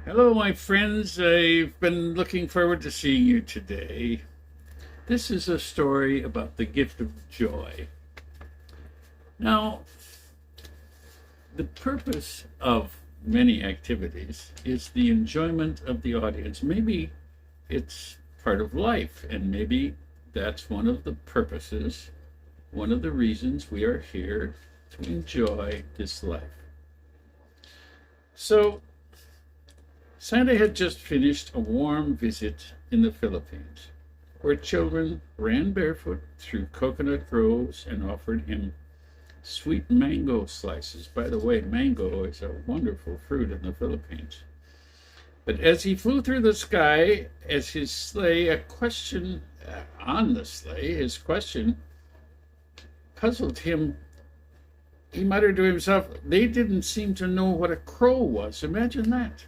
Hello, my friends. I've been looking forward to seeing you today. This is a story about the gift of joy. Now, the purpose of many activities is the enjoyment of the audience. Maybe it's part of life, and maybe that's one of the purposes, one of the reasons we are here to enjoy this life. So, Santa had just finished a warm visit in the Philippines, where children ran barefoot through coconut groves and offered him sweet mango slices. By the way, mango is a wonderful fruit in the Philippines. But as he flew through the sky, as his sleigh, a question on the sleigh, his question puzzled him. He muttered to himself, they didn't seem to know what a crow was. Imagine that.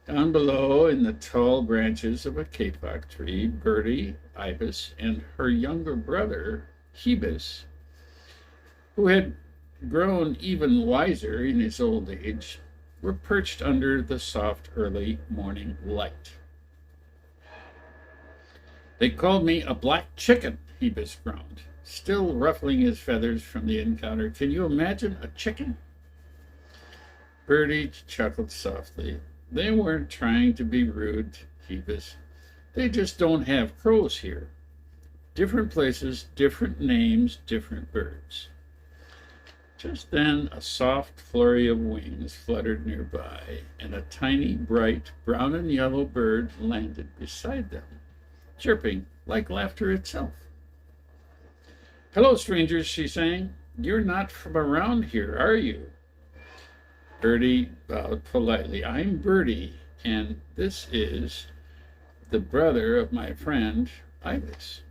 Down below, in the tall branches of a kapok tree, Birdie, Ibis, and her younger brother, Hebus, who had grown even wiser in his old age, were perched under the soft early morning light. They called me a black chicken, Hebus groaned, still ruffling his feathers from the encounter. Can you imagine a chicken? Birdie chuckled softly. They weren't trying to be rude, Hebus. They just don't have crows here. Different places, different names, different birds. Just then, a soft flurry of wings fluttered nearby, and a tiny, bright, brown and yellow bird landed beside them, chirping like laughter itself. Hello, strangers, she sang. You're not from around here, are you? Birdie bowed politely. I'm Birdie, and this is the brother of my friend, Ibis.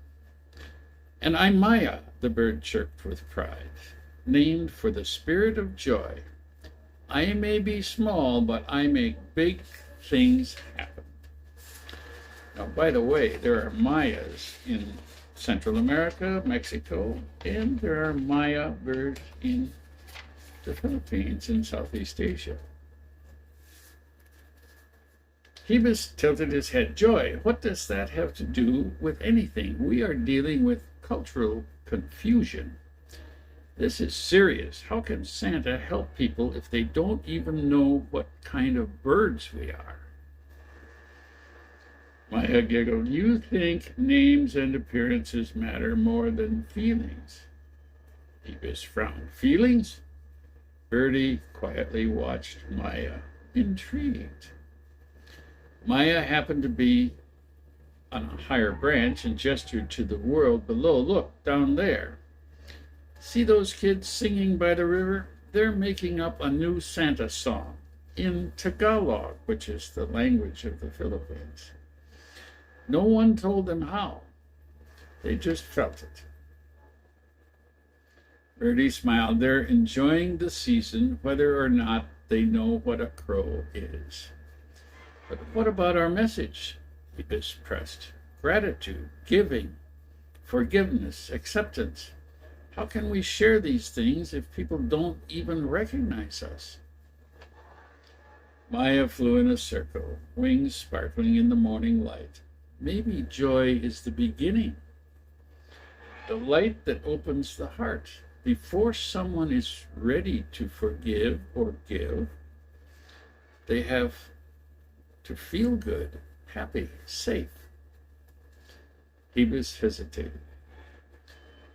And I'm Maya, the bird chirped with pride, named for the spirit of joy. I may be small, but I make big things happen. Now, by the way, there are Mayas in Central America, Mexico, and there are Maya birds in the Philippines and Southeast Asia. Hebus tilted his head. Joy, what does that have to do with anything? We are dealing with cultural confusion. This is serious. How can Santa help people if they don't even know what kind of birds we are? Maya giggled. You think names and appearances matter more than feelings? Hebus frowned. Feelings? Birdie quietly watched Maya, intrigued. Maya happened to be on a higher branch and gestured to the world below. Look, down there. See those kids singing by the river? They're making up a new Santa song in Tagalog, which is the language of the Philippines. No one told them how. They just felt it. Birdie smiled. They're enjoying the season, whether or not they know what a crow is. But what about our message? Hebus pressed. Gratitude, giving, forgiveness, acceptance. How can we share these things if people don't even recognize us? Maya flew in a circle, wings sparkling in the morning light. Maybe joy is the beginning, the light that opens the heart. Before someone is ready to forgive or give, they have to feel good, happy, safe. Hebus hesitated.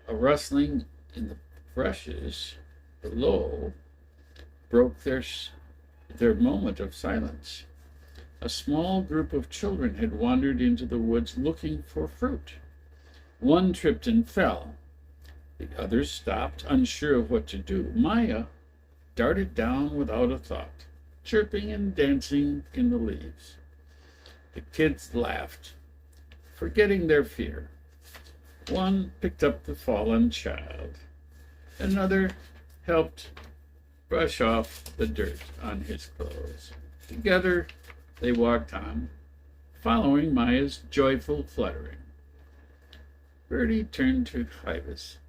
A rustling in the brushes below broke their moment of silence. A small group of children had wandered into the woods looking for fruit. One tripped and fell. The others stopped, unsure of what to do. Maya darted down without a thought, chirping and dancing in the leaves. The kids laughed, forgetting their fear. One picked up the fallen child. Another helped brush off the dirt on his clothes. Together, they walked on, following Maya's joyful fluttering. Birdie turned to Ibis.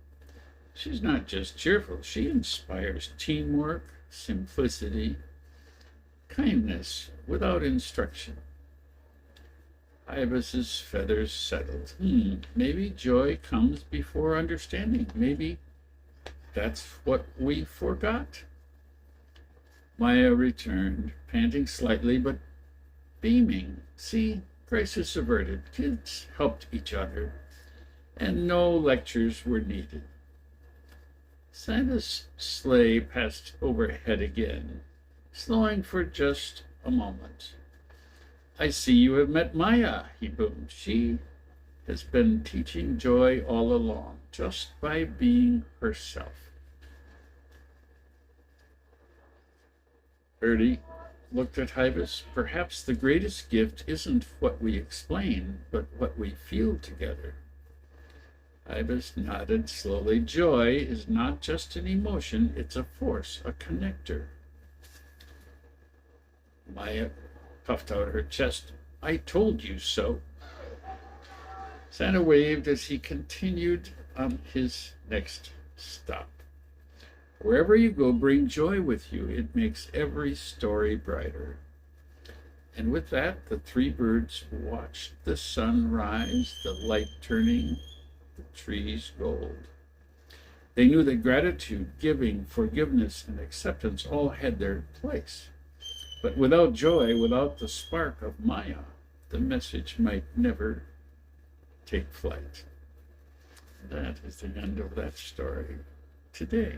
She's not just cheerful, she inspires teamwork, simplicity, kindness without instruction. Ibis's feathers settled. Maybe joy comes before understanding. Maybe that's what we forgot. Maya returned, panting slightly but beaming. See, crisis averted. Kids helped each other, and no lectures were needed. Santa's sleigh passed overhead again, slowing for just a moment. I see you have met Maya, he boomed. She has been teaching joy all along, just by being herself. Bertie looked at Ibis. Perhaps the greatest gift isn't what we explain, but what we feel together. Ibis nodded slowly. Joy is not just an emotion, it's a force, a connector. Maya puffed out her chest. I told you so. Santa waved as he continued on his next stop. Wherever you go, bring joy with you. It makes every story brighter. And with that, the three birds watched the sun rise, the light turning the trees gold. They knew that gratitude, giving, forgiveness, and acceptance all had their place. But without joy, without the spark of Maya, the message might never take flight. That is the end of that story today.